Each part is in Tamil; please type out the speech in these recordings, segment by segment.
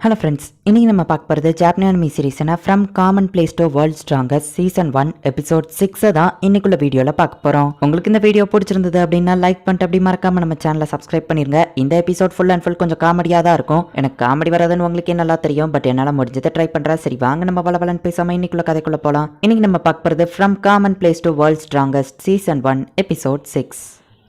ஹலோ ஃப்ரெண்ட்ஸ், இன்னைக்கு நம்ம பார்க்க போகிறது ஜாப்பனீஸ் அனிமி சீரிஸ்னா from common place to world strongest season 1 episode 6 தான் இன்னைக்குள்ள வீடியோவில் பார்க்க போகிறோம். உங்களுக்கு இந்த வீடியோ பிடிச்சிருந்தது அப்படின்னா லைக் பண்ணிட்டு அப்படி மறக்காம நம்ம சேனலை சப்ஸ்கிரைப் பண்ணிருங்க. இந்த எபிசோட் ஃபுல் அண்ட் ஃபுல் கொஞ்சம் காமெடியாக தான் இருக்கும். எனக்கு காமெடி வராதுன்னு உங்களுக்கே நல்லா தெரியும், பட் என்னால் முடிஞ்சதை ட்ரை பண்ணுறேன். சரி வாங்க நம்ம வளவலன்னு பேசாமல் இன்னைக்குள்ள கதைக்குள்ள போகலாம். இன்னைக்கு நம்ம பார்க்க போகிறது from common place to world strongest season 1 episode 6.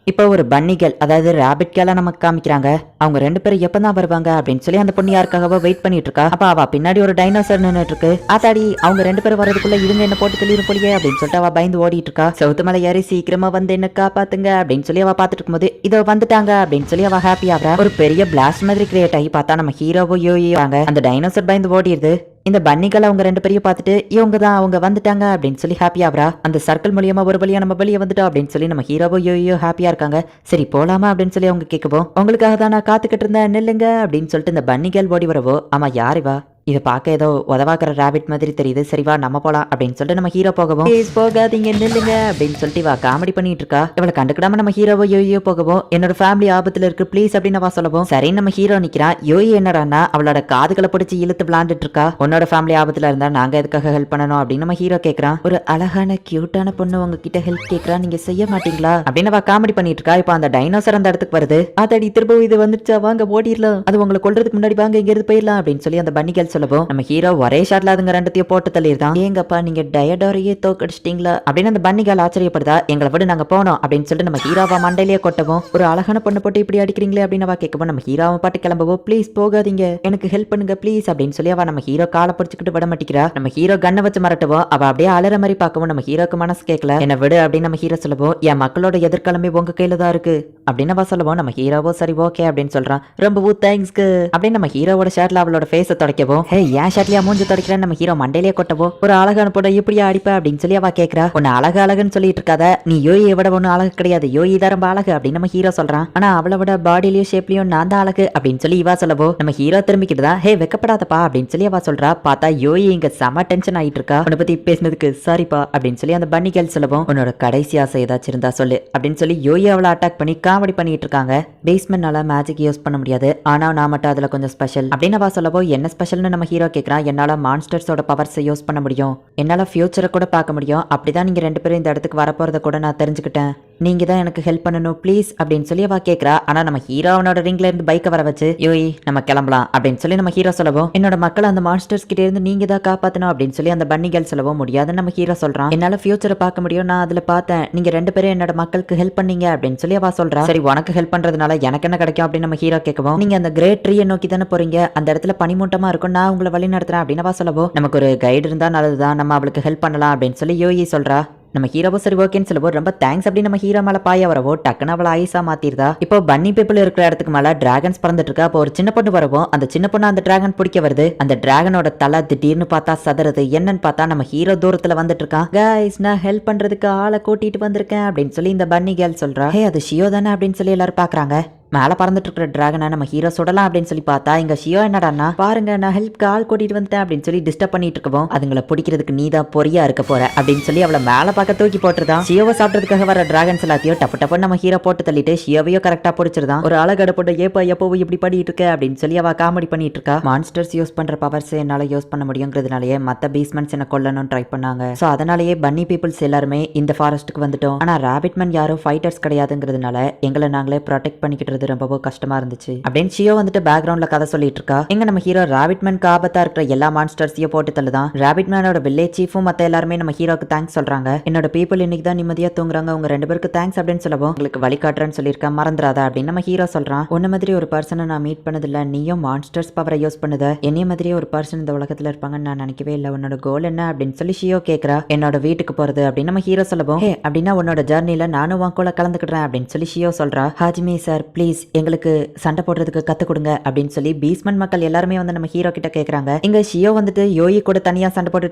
இப்போ ஒரு பன்னிகள், அதாவது ரேபிட் கேல நமக்கு காமிக்கிறாங்க. அவங்க ரெண்டு பேரும் எப்பதான் வருவாங்க அப்படின்னு சொல்லி அந்த பொண்ணு யாருக்காக வெயிட் பண்ணிட்டு இருக்கா. அப்ப அவ பின்னாடி ஒரு டைனோசர் நின்னுட்டு இருக்கு. ஆத்தாடி, அவங்க ரெண்டு பேரும் வரதுக்குள்ள இவங்க என்ன போட்டு தெளிவு போலியே அப்படின்னு சொல்லிட்டு அவ பயந்து ஓடிட்டு இருக்கா. செவுத்து மலை ஏறி சீக்கிரமா வந்து என்ன காப்பாத்துங்க அப்படின்னு சொல்லி அவ பாத்துட்டு இருக்கும்போது இதோ வந்துட்டாங்க அப்படின்னு சொல்லி அவ ஹாப்பி ஆகுறா. ஒரு பெரிய பிளாஸ்ட் மாதிரி கிரியேட் ஆகி பார்த்தா நம்ம ஹீரோவோ யோயிவாங்க. அந்த டைனோசர் பயந்து ஓடிடுது. இந்த பன்னிகள் அவங்க ரெண்டு பேரையும் பார்த்துட்டு இவங்க தான் அவங்க வந்துட்டாங்க அப்படின்னு சொல்லி ஹாப்பி ஆகுறா. அந்த சர்க்கிள் மூலியமா ஒரு வழியா நம்ம வெளியே வந்துட்டோம் அப்படின்னு சொல்லி நம்ம ஹீரோவோ யோயோ ஹாப்பியா இருக்காங்க. சரி போலாமா அப்படின்னு சொல்லி அவங்க கேட்கவும், உங்களுக்காக தான் நான் காத்துக்கிட்டு இருந்தேன் நில்லுங்க அப்படின்னு சொல்லிட்டு இந்த பன்னிகள் ஓடி வரவோ, ஆமா யாருவா இதை பார்க்க ஏதோ உதவாக்குற ரேபிட் மாதிரி தெரியுது, சரிவா நம்ம போலாம் அப்படின்னு சொல்லிட்டு நம்ம ஹீரோ போகவும், போகாதீங்க நில்லுங்க அப்படின்னு சொல்லிட்டு வா காமெடி பண்ணிட்டு இருக்கா. இவளை கண்டுக்கிடாம நம்ம ஹீரோவோ யோயோ போகவும், என்னோட ஃபேமிலி ஆபத்துல இருக்கு ப்ளீஸ் அப்படின்னு வா சொல்லவும், சரி நம்ம ஹீரோ நிக்கிறான். யோயோ என்னடான்னா அவளோட காதுகளை பிடிச்சி இழுத்து விளாண்டுட்டு இருக்கா. உன்னோட ஃபேமிலி ஆபத்துல இருந்தா நாங்க எதுக்காக ஹெல்ப் பண்ணணும் அப்படின்னு நம்ம ஹீரோ கேட்கறான். ஒரு அழகான கியூட்டான பொண்ணு உங்ககிட்ட ஹெல்ப் கேட்கறா, நீங்க செய்ய மாட்டீங்களா அப்படின்னு வா காமெடி பண்ணிட்டு இருக்கா. இப்ப அந்த டைனோசர் அந்த இடத்துக்கு வருது. அதடி திரும்ப இது வந்துச்சா, வாங்க ஓடிடலாம், அது உங்களை கொல்றதுக்கு முன்னாடி வாங்க இங்க இருந்து போயிடலாம் அப்படின்னு சொல்லி அந்த பன்னிகள் சொல்லவும், நம்ம ஹீரோ ஒரே ஷாட்ல அதுங்க ரெண்டத்தையும் போட்டு தள்ளிடுதான். ஏங்கப்பா நீங்க டயடோரையே தோக்கடிச்சிட்டீங்களா அப்படின்னு அந்த பன்னிகள் ஆச்சரியப்படுதா. எங்களை விட நாங்க போனோம் அப்படின்னு சொல்லிட்டு நம்ம ஹீரோவா மண்டையிலேயே கொட்டவும், ஒரு அழகான பொண்ணு போட்டு இப்படி அடிக்கிறீங்களே அப்படின்னு அவ கேட்கவும், நம்ம ஹீரோவை பாட்டு கிளம்பவோ, ப்ளீஸ் போகாதீங்க எனக்கு ஹெல்ப் பண்ணுங்க ப்ளீஸ் அப்படின்னு சொல்லி அவ நம்ம ஹீரோ காலை பிடிச்சிக்கிட்டு விட மாட்டேங்கிறா. நம்ம ஹீரோ கண்ணை வச்சு மறட்டவோ அவ அப்படியே அலற மாதிரி பார்க்கவும் நம்ம ஹீரோக்கு மனசு கேட்கல. என்ன விடு அப்படின்னு நம்ம ஹீரோ சொல்லவும், என் மக்களோட எதிர்காலமே உங்க கையில தான் இருக்கு அப்படின்னு அவ சொல்லவும், நம்ம ஹீரோவோ சரி ஓகே அப்படின்னு சொல்றான். ரொம்ப தேங்க்ஸ்க்கு அப்படின்னு நம்ம ஹீரோவோட ஷர்ட்ல அவளோட ஃபேஸை துடைக்கவும், ஹே ஏன் ஷர்ட்லயா மூஞ்சி துடைக்கிறேன் நம்ம ஹீரோ மண்டையிலேயே கொட்டவோ, ஒரு அழகான போட இப்படியா அடிப்ப அப்படின்னு சொல்லி அவ கேட்கறா. உன்னை அழகு அழகுன்னு சொல்லிட்டு இருக்காத, நீ யோயை விட ஒன்னும் அழகு கிடையாது, யோயி தான் ரொம்ப அழகு அப்படின்னு நம்ம ஹீரோ சொல்றான். ஆனா அவளை விட பாடியிலயும் ஷேப்லயும் நான் தான் அழகு அப்படின்னு சொல்லி இவா சொல்லவோ, நம்ம ஹீரோ திரும்பிக்கிட்டுதான், ஹே வெக்கப்படாதப்பா அப்படின்னு சொல்லி அவ சொல்றா. பார்த்தா யோயி இங்க செம டென்ஷன் ஆயிட்டு இருக்கா. உன்னை பத்தி பேசினதுக்கு சாரிப்பா அப்படின்னு சொல்லி அந்த பன்னிகள் சொல்லவும், உன்னோட கடைசி ஆசை ஏதாச்சும் இருந்தா சொல்லு அப்படின்னு சொல்லி யோயி அவளை அட்டாக் பண்ணி காமெடி பண்ணிட்டு இருக்காங்க. பேஸ்மெண்ட்னால மேஜிக் யூஸ் பண்ண முடியாது, ஆனா நான் மட்டும் அதுல கொஞ்சம் ஸ்பெஷல் அப்படின்னு அவ சொல்லவோ, என்ன ஸ்பெஷல்னு நம்ம ஹீரோ கேட்கறான். என்னால மான்ஸ்டர்ஸோட பவர்ஸை யூஸ் பண்ண முடியும், என்னால ஃபியூச்சரை கூட பார்க்க முடியும், அப்படிதான் நீங்க ரெண்டு பேரும் இந்த இடத்துக்கு வரப்போறத கூட நான் தெரிஞ்சுக்கிட்டேன், நீங்க தான் எனக்கு ஹெல்ப் பண்ணணும் ப்ளீஸ் அப்படின்னு சொல்லி அவ கேட்கறா. ஆனா நம்ம ஹீரோ அவனோட ரிங்ல இருந்து பைக்கை வர வச்சு, யோயி நம்ம கிளம்பலாம் அப்படின்னு சொல்லி நம்ம ஹீரோ சொல்லவும், என்னோட மக்கள் அந்த மான்ஸ்டர்ஸ் கிட்ட இருந்து நீங்க தான் காப்பாத்தணும் அப்படின்னு சொல்லி அந்த பன்னிகள் சொல்லவும், முடியாதுன்னு நம்ம ஹீரோ சொல்றான். என்னால ஃபியூச்சரை பார்க்க முடியும், நான் அதுல பார்த்தேன், நீங்க ரெண்டு பேரும் என்னோட மக்களுக்கு ஹெல்ப் பண்ணீங்க அப்படின்னு சொல்லி அவ சொல்றா. சரி உனக்கு ஹெல்ப் பண்றதுனால எனக்கு என்ன கிடைக்கும் அப்படின்னு நம்ம ஹீரோ கேட்கவும், நீங்க அந்த கிரேட் ட்ரீயை நோக்கி தானே போறீங்க, அந்த இடத்துல பனிமூட்டமா இருக்கும், நான் உங்களை வழி நடத்துறேன் அப்படின்னு அவ சொல்லவும், நமக்கு ஒரு கைடு இருந்தா நல்லதுதான், நம்ம அவளுக்கு ஹெல்ப் பண்ணலாம் அப்படின்னு சொல்லி யோயி சொல்றா. நம்ம ஹீரோவோ சரி ஓகேன்னு சொல்லவோ, ரொம்ப தேங்க்ஸ் அப்படின்னு நம்ம ஹீரோ மேல பாய வரவோ டக்குன்னு அவளை ஐஸா மாத்திருதா. இப்போ பன்னி பீப்புள் இருக்கிற இடத்துக்கு மேல டிராகன்ஸ் பறந்துட்டு இருக்கா. அப்போ ஒரு சின்ன பொண்ணு வரவும் அந்த சின்ன பொண்ணு அந்த டிராகன் பிடிக்க வருது. அந்த டிராகனோட தலை திடீர்னு பார்த்தா சதறது. என்னன்னு பார்த்தா நம்ம ஹீரோ தூரத்துல வந்துட்டு இருக்கான். கைஸ் நான் ஹெல்ப் பண்றதுக்கு ஆளை கூட்டிட்டு வந்திருக்கேன் அப்படின்னு சொல்லி இந்த பன்னி கேர்ள் சொல்றா. ஹே அது ஷியோ தானே அப்படின்னு சொல்லி எல்லாரும் பாக்குறாங்க. மேல பறந்துட்டு இருக்கிற டிராகனை நம்ம ஹீரோ சுடலாம் அப்படின்னு சொல்லி பார்த்தா இங்க ஷியோ என்னடான்னா, பாருங்க நான் ஹெல்ப்க்கு ஆள் கூட்டிட்டு வந்துட்டேன் அப்படின்னு சொல்லி டிஸ்டர்ப் பண்ணிட்டு இருக்கவும், அதுங்களை பிடிக்கிறதுக்கு நீ தான் பொறியா இருக்க போற அப்படின்னு சொல்லி அவளை மேல பார்க்க தூக்கி போட்டுருதான். ஷியோவை சாப்பிட்றதுக்காக வர டிராகன்ஸ் எல்லாத்தையும் டப்பு டப்பு நம்ம ஹீரோ போட்டு தள்ளிட்டு ஷியோவையோ கரெக்டா பிடிச்சிருதான். ஒரு அழகடை போட்டு ஏப்பா எப்பவும் இப்படி பண்ணிட்டு இருக்க அப்படின்னு சொல்லி அவ காமெடி பண்ணிட்டு இருக்கா. மான்ஸ்டர்ஸ் யூஸ் பண்ற பவர்ஸ் என்னால யூஸ் பண்ண முடியுங்கிறதுனாலயே மத்த பீஸ்மெண்ட்ஸ் என்ன கொல்லணும்னு ட்ரை பண்ணாங்க. சோ அதனாலேயே பன்னி பீப்புள்ஸ் எல்லாருமே இந்த ஃபாரஸ்ட்டுக்கு வந்துட்டோம். ஆனா ராபிட்மேன் யாரும் ஃபைட்டர்ஸ் கிடையாதுங்கிறதுனால எங்களை நாங்களே ப்ரொடெக்ட் பண்ணிக்கிட்டு ரொம்ப கஷ்டமா இருந்துச்சு அப்படின்னு ஷியோ வந்துட்டு பேக்ரவுண்ட்ல கதை சொல்லிட்டு இருக்கா. எங்க நம்ம ஹீரோ ராபிட்மேனுக்கு ஆபத்தா இருக்கிற எல்லா மான்ஸ்டர்ஸையும் போட்டு தள்ளுதான். ராபிட்மேனோட வில்லேஜ் சீஃபும் மத்த எல்லாருமே நம்ம ஹீரோக்கு தேங்க்ஸ் சொல்றாங்க. என்னோட பீப்புள் இன்னைக்கு தான் நிம்மதியா தூங்குறாங்க, உங்க ரெண்டு பேருக்கு தேங்க்ஸ் அப்படின்னு சொல்லவும், உங்களுக்கு வழிகாட்டுறேன்னு சொல்லியிருக்கேன் மறந்துடாதா அப்படின்னு நம்ம ஹீரோ சொல்றான். உன்ன மாதிரி ஒரு பர்சனை நான் மீட் பண்ணதில்ல, நீயும் மான்ஸ்டர்ஸ் பவரை யூஸ் பண்ணுத, என்னைய மாதிரியே ஒரு பர்சன் இந்த உலகத்துல இருப்பாங்கன்னு நான் நினைக்கவே இல்லை, உன்னோட கோல் என்ன அப்படின்னு சொல்லி ஷியோ கேட்கறா. என்னோட வீட்டுக்கு போறது அப்படின்னு நம்ம ஹீரோ சொல்லவும், ஹே அப்படின்னா உன்னோட ஜர்னில நானும் உன் கூட கலந்துக்கிடுறேன் அப்படின்னு சொல்லி ஷியோ சொல்றா. ஹாஜிமே சார் ப்ளீஸ் எங்களுக்கு சண்டை போடுறதுக்கு கத்து கொடுங்க அப்படின்னு சொல்லி பீஸ்மெண்ட் மக்கள் எல்லாருமே வந்து நம்ம ஹீரோ கிட்ட கேக்குறாங்க. இங்க ஷியோ வந்துட்டு யோயி கூட தனியா சண்டை போட்டு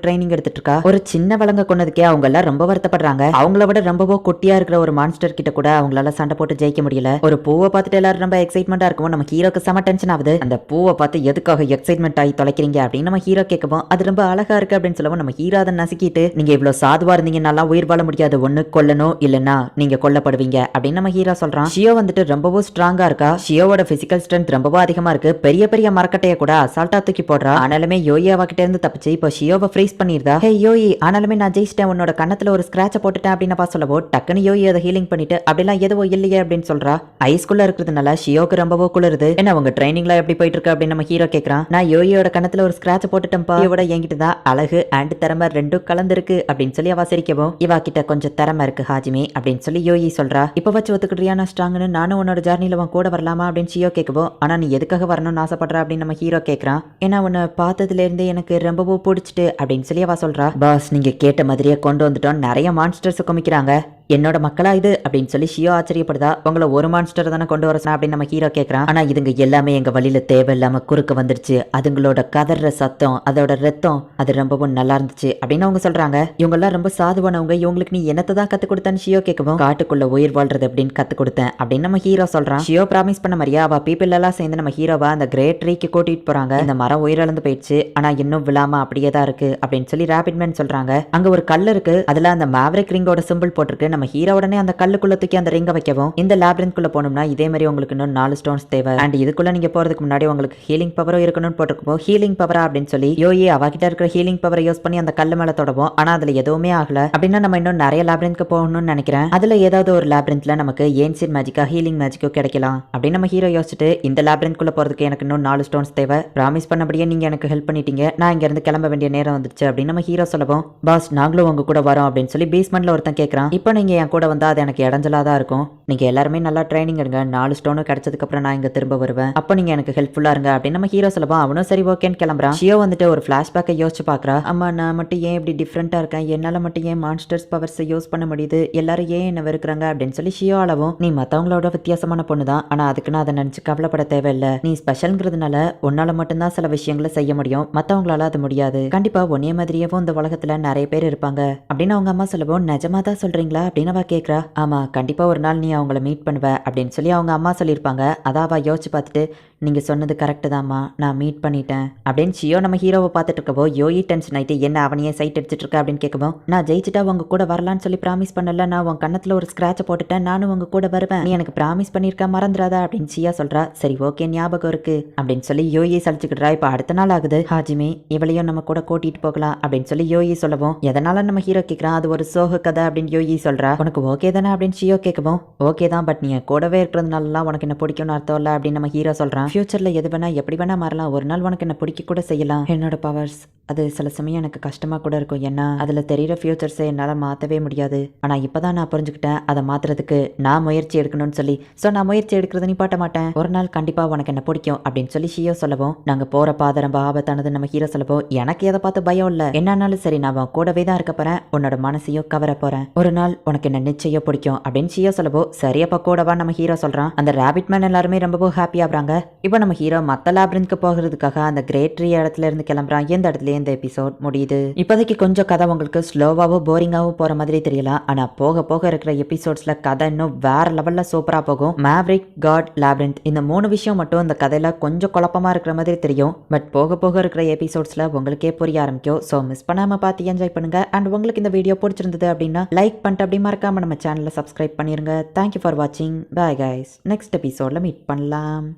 ட்ரைனிங் எடுத்துட்டு இருக்கா. ஒரு சின்ன வளங்க கொண்டதுக்கே அவங்க எல்லாம் ரொம்ப வருத்தப்படுறாங்க. அவங்கள விட ரொம்பவோ குட்டியா இருக்கிற ஒரு மான்ஸ்டர் கிட்ட கூட அவங்களால சண்டை போட்டு ஜெயிக்க முடியல. ஒரு பூவை பார்த்துட்டு எல்லாரும் ரொம்ப எக்ஸைட்மெண்டா இருக்கும். நம்ம ஹீரோக்கு செம டென்ஷன் ஆகுது. அந்த பூவை பார்த்து எதுக்காக எக்ஸைட்மெண்ட் ஆகி தொலைக்கிறீங்க அப்படின்னு நம்ம ஹீரோ கேட்கவும், அது ரொம்ப அழகா இருக்கு அப்படின்னு சொல்லவும் நம்ம ஹீரோ அதை நசுக்கிட்டு, நீங்க இவ்வளவு சாதுவா இருந்தீங்கன்னா உயிர் வாழ முடியாது, ஒண்ணு கொல்லணும் இல்லன்னா நீங்க கொல்லப்படுவீங்க அப்படின்னு நம்ம ஹீரோ சொல்றான். ஷியோ வந்துட்டு ரொம்பவோ ஸ்ட்ராங் ஸ்ட்ராங்கா இருக்கா. ஷியோவோட பிசிக்கல் ஸ்ட்ரென்த் ரொம்பவும் அதிகமா இருக்கு. பெரிய பெரிய மரக்கட்டைய கூட அசால்ட்டா தூக்கி போடுறா. ஆனாலுமே யோயி அவகிட்ட இருந்து தப்பிச்சு இப்போ ஷியோவை ஃப்ரீஸ் பண்ணிருந்தா. ஹே யோயி, ஆனாலுமே நான் ஜெயிச்சிட்டேன், உன்னோட கண்ணத்துல ஒரு ஸ்கிராட்ச போட்டுட்டேன் அப்படின்னு சொல்லவோ டக்குன்னு யோயி அதை ஹீலிங் பண்ணிட்டு அப்படிலாம் எதுவும் இல்லையே அப்படின்னு சொல்றா. ஐஸ்குள்ள இருக்கிறதுனால ஷியோக்கு ரொம்பவோ குளிருது. என்ன உங்க ட்ரைனிங்ல எப்படி போயிட்டு இருக்கு அப்படின்னு நம்ம ஹீரோ கேக்குறான். நான் யோயோட கணத்துல ஒரு ஸ்கிராட்ச் போட்டுட்டேன்ப்பா. இவட என்கிட்ட தான் அழகு அண்ட் திறமை ரெண்டும் கலந்துருக்கு அப்படின்னு சொல்லி அவ சிரிக்கவும், இவா கிட்ட கொஞ்சம் திறமை இருக்கு ஹாஜிமி அப்படின்னு சொல்லி யோயி சொல்றா. இப்ப வச்சு ஒத்துக்கிட்டியா நான் ஸ்ட்ராங்னு, நானும் உன்னோட ஜர்னில உன் கூட வரலாமா அப்படின்னு ஷியோ கேட்கவும், ஆனா நீ எதுக்காக வரணும்னு ஆசைப்படுற அப்படின்னு நம்ம ஹீரோ கேட்கறான். ஏன்னா உன்னை பார்த்ததுல இருந்து எனக்கு ரொம்பவோ பிடிச்சிட்டு அப்படின்னு சொல்லி அவ சொல்றா. பாஸ், நீங்க கேட்ட மாதிரியே கொண்டு வந்துட்டோம், நிறைய மான்ஸ்டர்ஸ் குமிக்கிறாங்க, என்னோட மக்களா இது அப்படின்னு சொல்லி ஷியோ ஆச்சரியப்படுதா. உங்களை ஒரு மான்ஸ்டர் தானே கொண்டு வர அப்படின்னு நம்ம ஹீரோ கேட்கறான். ஆனா இதுங்க எல்லாமே எங்க வழியில தேவையில்லாம குறுக்க வந்துருச்சு, அதுங்களோட கதற சத்தம், அதோட ரத்தம் அது ரொம்பவும் நல்லா இருந்துச்சு அப்படின்னு அவங்க சொல்றாங்க. இவங்க எல்லாம் ரொம்ப சாதுவானவங்க, இவங்களுக்கு நீ என்னத்தை தான் கத்து கொடுத்தான்னு ஷியோ கேட்கவும், காட்டுக்குள்ள உயிர் வாழ்றது அப்படின்னு கத்து கொடுத்தேன் அப்படின்னு நம்ம ஹீரோ சொல்றான். ஷியோ ப்ராமிஸ் பண்ண மாதிரியா அவ பீப்பிள் எல்லாம் சேர்ந்து நம்ம ஹீரோவா அந்த கிரேட் ட்ரீக்கு கூட்டிட்டு போறாங்க. இந்த மரம் உயிரிழந்து போயிடுச்சு, ஆனா இன்னும் விழாம அப்படியே தான் இருக்கு அப்படின்னு சொல்லி ராபிட்மேன் சொல்றாங்க. அங்க ஒரு கல் இருக்கு, அதுல அந்த மேவரிக் ரிங்கோட சிம்பிள் போட்டிருக்கு. நம்ம ஹீரோ உடனே அந்த கல்லுக்குள்ள தூக்கி அந்த ரிங்க வைக்கவும், இந்த லாபிரின்த்குள்ள போனோம்னா இதே மாதிரி உங்களுக்கு இன்னும் 4 ஸ்டோன்ஸ் தேவை, அண்ட் இதுக்குள்ள நீங்க போறதுக்கு முன்னாடி உங்களுக்கு ஹீலிங் பவரும் இருக்கணும்னு போட்டிருக்கோம். ஹீலிங் பவரா அப்படின்னு சொல்லி யோயி அவகிட்ட இருக்கிற ஹீலிங் பவரை யூஸ் பண்ணி அந்த கல்லு மேல தொடவும், ஆனா அதுல எதுவுமே ஆகல. அப்படின்னா நம்ம இன்னும் நிறைய லாபிரின்த்க்கு போகணும்னு நினைக்கிறேன். அதுல ஏதாவது ஒரு லாபிரின்த்ல நமக்கு ஏன்சியன் மேஜிக்கா ஹீலிங் மேஜிக்கோ கிடைக்கலாம் அப்படின்னு நம்ம ஹீரோ யோசிச்சுட்டு, இந்த லாபிரின்த்குள்ள போறதுக்கு எனக்கு இன்னும் 4 ஸ்டோன்ஸ் தேவை, ப்ராமிஸ் பண்ணபடியே நீங்க எனக்கு ஹெல்ப் பண்ணிட்டீங்க, நான் இங்க இருந்து கிளம்ப வேண்டிய நேரம் வந்துச்சு அப்படின்னு நம்ம ஹீரோ சொல்லவும், பாஸ் நாங்களும் உங்க கூட வரோம் அப்படின்னு சொல்லி பேஸ்மெண்ட்ல ஒருத்தன் கேட்கறான். இப்போ நீங்க என் கூட வந்தா அது எனக்கு இடைஞ்சலா தான் இருக்கும், நீங்க எல்லாருமே நல்லா ட்ரைனிங் எடுங்க, 4 ஸ்டோனும் கிடைச்சதுக்கு அப்புறம் நான் இங்க திரும்ப வருவேன், அப்போ நீங்க எனக்கு ஹெல்ப்ஃபுல்லா இருங்க அப்படின்னு நம்ம ஹீரோ சொல்லவும், அவனும் சரி ஓகேன்னு கிளம்புறான். ஷியோ வந்துட்டு ஒரு பிளாஷ்பேக்கை யோசிச்சு பாக்குறா. அம்மா, நான் மட்டும் ஏன் இப்படி டிஃப்ரெண்டா இருக்கேன், என்னால மட்டும் ஏன் மான்ஸ்டர்ஸ் பவர்ஸ் யூஸ் பண்ண முடியுது, எல்லாரும் ஏன் என்ன வெறுக்கிறாங்க அப்படின்னு சொல்லி ஷியோ அளவும், நீ மத்தவங்களோட வித்தியாசமான பொண்ணு தான், ஆனா அதுக்குன்னு அதை நினைச்சு கவலைப்பட தேவையில்லை, நீ ஸ்பெஷல்ங்கிறதுனால உன்னால மட்டும்தான் சில விஷயங்களை செய்ய முடியும், மத்தவங்களால அது முடியாது, கண்டிப்பா ஒன்னே மாதிரியேவும் இந்த உலகத்துல நிறைய பேர் இருப்பாங்க அப்படின்னு அவங்க அம்மா சொல்லவும், நிஜமா தான் சொல்றீங்களா அப்படின்னு அவ கேக்குறா. ஆமா, கண்டிப்பா ஒரு நாள் நீ அவங்கள மீட் பண்ணுவ அப்படின்னு சொல்லி அவங்க அம்மா சொல்லியிருப்பாங்க. அதான் அவ யோசிச்சு பார்த்துட்டு, நீங்க சொன்னது கரெக்டு தான்மா, நான் மீட் பண்ணிட்டேன் அப்படின்னு ஷியோ நம்ம ஹீரோவை பார்த்துட்டு இருக்கவோ, யோயி டென்ஷன் ஆயிட்டு என்ன அவனையே சைட் அடிச்சிட்டு இருக்க அப்படின்னு கேட்கவும், நான் ஜெயிச்சுட்டா உங்க கூட வரலான்னு சொல்லி ப்ராமிஸ் பண்ணல, நான் உன் கண்ணத்துல ஒரு ஸ்கிராட்ச போட்டுட்டேன், நானும் உங்க கூட வருவேன், நீ எனக்கு ப்ராமிஸ் பண்ணிருக்க மறந்துடாதா அப்படின்னு ஷியா சொல்றா. சரி ஓகே, ஞாபகம் இருக்கு அப்படின்னு சொல்லி யோயி சலிச்சுக்கிட்டா. இப்ப அடுத்த நாள் ஆகுது. ஹாஜிமி, இவளையும் நம்ம கூட கூட்டிட்டு போகலாம் அப்படின்னு சொல்லி யோயி சொல்லவும், எதனால நம்ம ஹீரோ கேட்கறான், அது ஒரு சோக கதை அப்படின்னு யோயி சொல்றா. உனக்கு ஓகே தானே அப்படின்னு ஷியோ கேட்கவும், ஓகே தான், பட் நீ கூடவே இருக்கிறதுனால உனக்கு என்ன பிடிக்கும்னு அர்த்தம் இல்ல அப்படின்னு நம்ம ஹீரோ சொல்றான். ஃபியூச்சர்ல எது வேணா எப்படி வேணா மாறலாம், ஒரு நாள் உனக்கு என்ன பிடிக்க கூட செய்யலாம், என்னோட பவர்ஸ் அது சில சமயம் எனக்கு கஷ்டமா கூட இருக்கும், ஏன்னா அதுல தெரியுற ஃபியூச்சர்ஸை என்னால மாத்தவே முடியாது, ஆனா இப்பதான் நான் புரிஞ்சுக்கிட்டேன் அதை மாத்துறதுக்கு நான் முயற்சி எடுக்கணும்னு சொல்லி, சோ நான் முயற்சி எடுக்கிறது நிப்பாட்ட மாட்டேன், ஒரு நாள் கண்டிப்பா உனக்கு என்ன பிடிக்கும் அப்படின்னு சொல்லி ஷியோ சொல்லவும், நாங்க போற பாதை ரொம்ப ஆபத்தானது நம்ம ஹீரோ சொல்லவும், எனக்கு எதை பார்த்து பயம் இல்ல, என்னாலும் சரி நான் உன் கூடவே தான் இருக்க போறேன், உன்னோட மனசையும் கவர போறேன், ஒரு நாள் உனக்கு என்ன நிச்சயம் பிடிக்கும் அப்படின்னு ஷியோ சொல்லவோ, சரியப்பா கூடவா நம்ம ஹீரோ சொல்றான். அந்த ராபிட் மேன் எல்லாருமே ரொம்ப ஹாப்பி ஆகுறாங்க. இப்போ நம்ம ஹீரோ மத்த லாபிரின்த்க்கு போகிறதுக்காக அந்த கிரேட் ட்ரீ இடத்துல இருந்து கிளம்புறான். இந்த இடத்துல இந்த எபிசோட் முடியுது. இப்போதைக்கு கொஞ்சம் கதை உங்களுக்கு ஸ்லோவாவோ போரிங்காவோ போற மாதிரி தெரியலாம், ஆனா போக போக இருக்கிற எபிசோட்ஸ்ல கதை இன்னும் வேற லெவல்ல சூப்பரா போகும். மேவரிக், காட், லாபிரின்த் இந்த 3 விஷயம் மட்டும் இந்த கதையில கொஞ்சம் குழப்பமா இருக்கிற மாதிரி தெரியும், பட் போக போக இருக்கிற எபிசோட்ஸ்ல உங்களுக்கே புரிய ஆரம்பிக்கும். ஸோ மிஸ் பண்ணாம பார்த்து என்ஜாய் பண்ணுங்க. அண்ட் உங்களுக்கு இந்த வீடியோ பிடிச்சிருந்தது அப்படின்னா லைக் பண்ணிட்டு அப்படி மறக்காம நம்ம சேனலை சப்ஸ்கிரைப் பண்ணிருங்க. தேங்க்யூ ஃபார் வாட்சிங். பாய் கைஸ், நெக்ஸ்ட் எபிசோட்ல மீட் பண்ணலாம்.